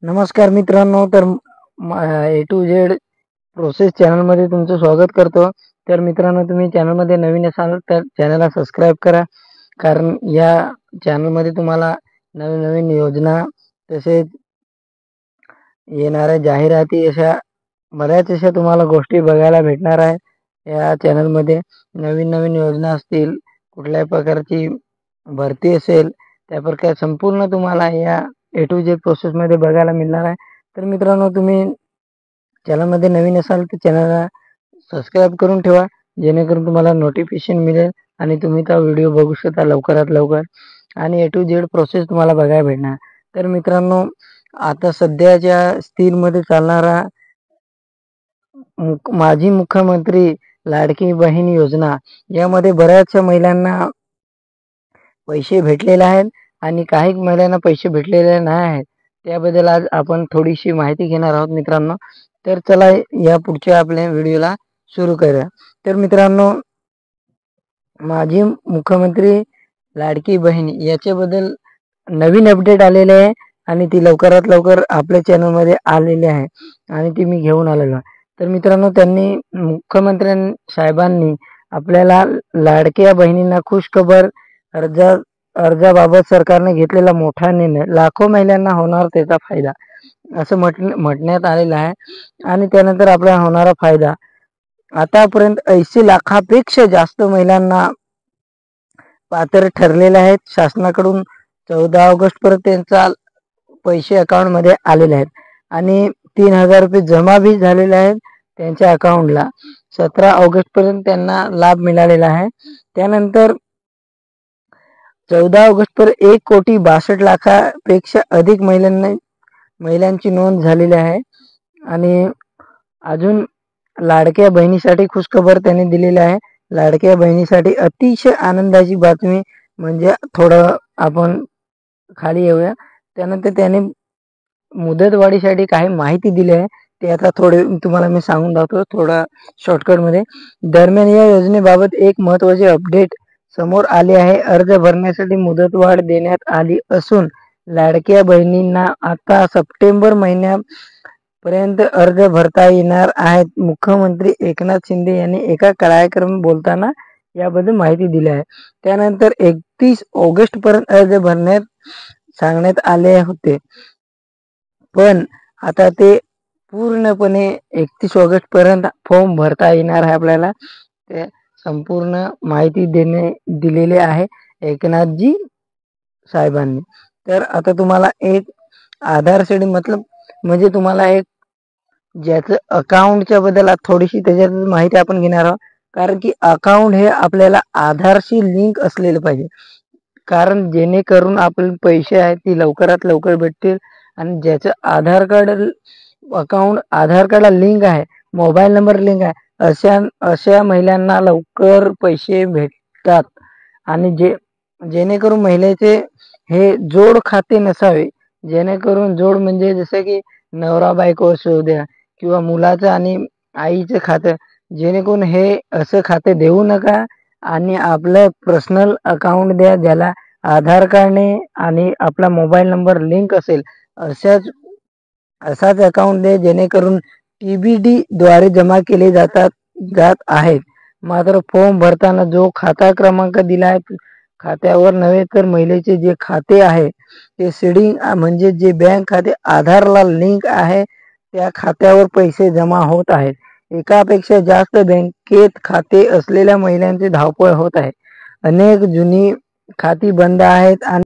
नमस्कार मित्रांनो, तर ए टू झेड प्रोसेस चॅनलमध्ये तुमचं स्वागत करतो. तर मित्रांनो, तुम्ही चॅनलमध्ये नवीन असाल तर चॅनलला सबस्क्राईब करा, कारण या चॅनलमध्ये तुम्हाला नवीन नवीन योजना तसेच येणाऱ्या जाहिराती अशा बऱ्याच अशा तुम्हाला गोष्टी बघायला भेटणार आहे. या चॅनलमध्ये नवीन नवीन योजना असतील, कुठल्याही प्रकारची भरती असेल, त्या प्रकारे संपूर्ण तुम्हाला या ए टू झेड प्रोसेसमध्ये बघायला मिळणार आहे. तर मित्रांनो, तुम्ही चॅनलमध्ये नवीन असाल तर चॅनलला सबस्क्राईब करून ठेवा, जेणेकरून तुम्हाला नोटिफिकेशन मिळेल आणि तुम्ही तो व्हिडिओ बघू शकता लवकरात लवकर आणि ए टू झेड प्रोसेस तुम्हाला बघायला भेटणार. तर मित्रांनो, आता सध्याच्या स्थितीमध्ये चालणारा माजी मुख्यमंत्री लाडकी बहीण योजना, यामध्ये बऱ्याचशा महिलांना पैसे भेटलेले आहेत आणि काही महिलांना पैसे भेटलेले नाही आहेत. त्याबद्दल आज आपण थोडीशी माहिती घेणार आहोत मित्रांनो. तर चला या पुढच्या आपल्या व्हिडिओला सुरू करूया. तर मित्रांनो, माजी मुख्यमंत्री लाडकी बहीण याच्याबद्दल नवीन अपडेट आलेले आहे आणि ती लवकरात लवकर आपल्या चॅनलमध्ये आलेली आहे आणि ती मी घेऊन आलेलो आहे. तर मित्रांनो, त्यांनी मुख्यमंत्री साहेबांनी आपल्याला लाडक्या बहिणींना खुशखबर अर्जाबाबत सरकारने घेतलेला मोठा निर्णय, लाखो महिलांना होणार त्याचा फायदा, असं म्हटण्यात आलेलं आहे. आणि त्यानंतर आपल्याला होणारा फायदा, आतापर्यंत 80 लाखापेक्षा जास्त महिलांना पात्र ठरलेले आहेत. शासनाकडून 14 ऑगस्ट पर्यंत त्यांचा पैसे अकाउंटमध्ये आलेले आहेत आणि 3,000 रुपये जमा भी झालेले आहेत त्यांच्या अकाउंटला. 17 ऑगस्ट पर्यंत त्यांना लाभ मिळालेला आहे. त्यानंतर 14 ऑगस्ट पर 1,62,00,000पेक्षा अधिक महिलांची नोंद झालेली आहे. आणि अजून लाडक्या बहिणीसाठी खुशखबर त्यांनी दिलेली आहे. लाडक्या बहिणीसाठी अतिशय आनंदाची बातमी म्हणजे, थोडं आपण खाली येऊया. त्यानंतर त्याने मुदतवाढीसाठी काही माहिती दिली आहे, ते आता थोडे तुम्हाला मी सांगून दाखवतो थोडा शॉर्टकटमध्ये. दरम्यान या योजनेबाबत एक महत्त्वाचे अपडेट समोर आले आहे. अर्ज भरण्यासाठी मुदतवाढ देण्यात आली असून लाडक्या बहिणींना आता सप्टेंबर महिन्यापर्यंत अर्ज भरता येणार आहेत. मुख्यमंत्री एकनाथ शिंदे यांनी एका कार्यक्रमात बोलताना याबद्दल माहिती दिली आहे. त्यानंतर 31 ऑगस्ट पर्यंत अर्ज भरण्यात सांगण्यात आले होते, पण आता ते पूर्णपणे 31 ऑगस्ट पर्यंत फॉर्म भरता येणार आहे आपल्याला. ते संपूर्ण माहिती दिलेली आहे एकनाथजी साहेबांनी. तर आता तुम्हाला एक आधार शेडिंग म्हणजे तुम्हाला एक ज्याचं अकाउंटच्या बद्दल थोडीशी त्याच्यात माहिती आपण घेणार आहोत. कारण की अकाउंट हे आपल्याला आधारशी लिंक असलेलं पाहिजे, कारण जेणेकरून आपले पैसे आहेत ती लवकरात लवकर भेटतील. आणि ज्याचं आधार कार्ड अकाउंट आधार कार्डला लिंक आहे, मोबाईल नंबर लिंक आहे, अशा महिलांना लवकर पैसे भेटतात. आणि जेणेकरून महिलेचे हे जोड खाते नसावे, जेणेकरून जोड म्हणजे जसं की नवरा बायको असू द्या किंवा मुलाचं आणि आईचं खातं, जेणेकरून हे असं खाते देऊ नका आणि आपलं पर्सनल अकाउंट द्या, ज्याला आधार कार्डने आणि आपला मोबाईल नंबर लिंक असेल असाच अकाउंट दे, जेणेकरून TBD द्वारे जमा केले जात आहेत. मात्र फॉर्म भरताना जो खाता क्रमांक दिला आहे खात्यावर नव्हे तर महिलेचे जे खाते आहे ते सीडिंग म्हणजे जे बँक खाते आधारला लिंक आहे त्या खात्यावर पैसे जमा होत आहेत. एकापेक्षा जास्त बँकेत खाते असलेल्या महिलांची धावपळ होत आहे. अनेक जुनी खाती बंद आहेत आणि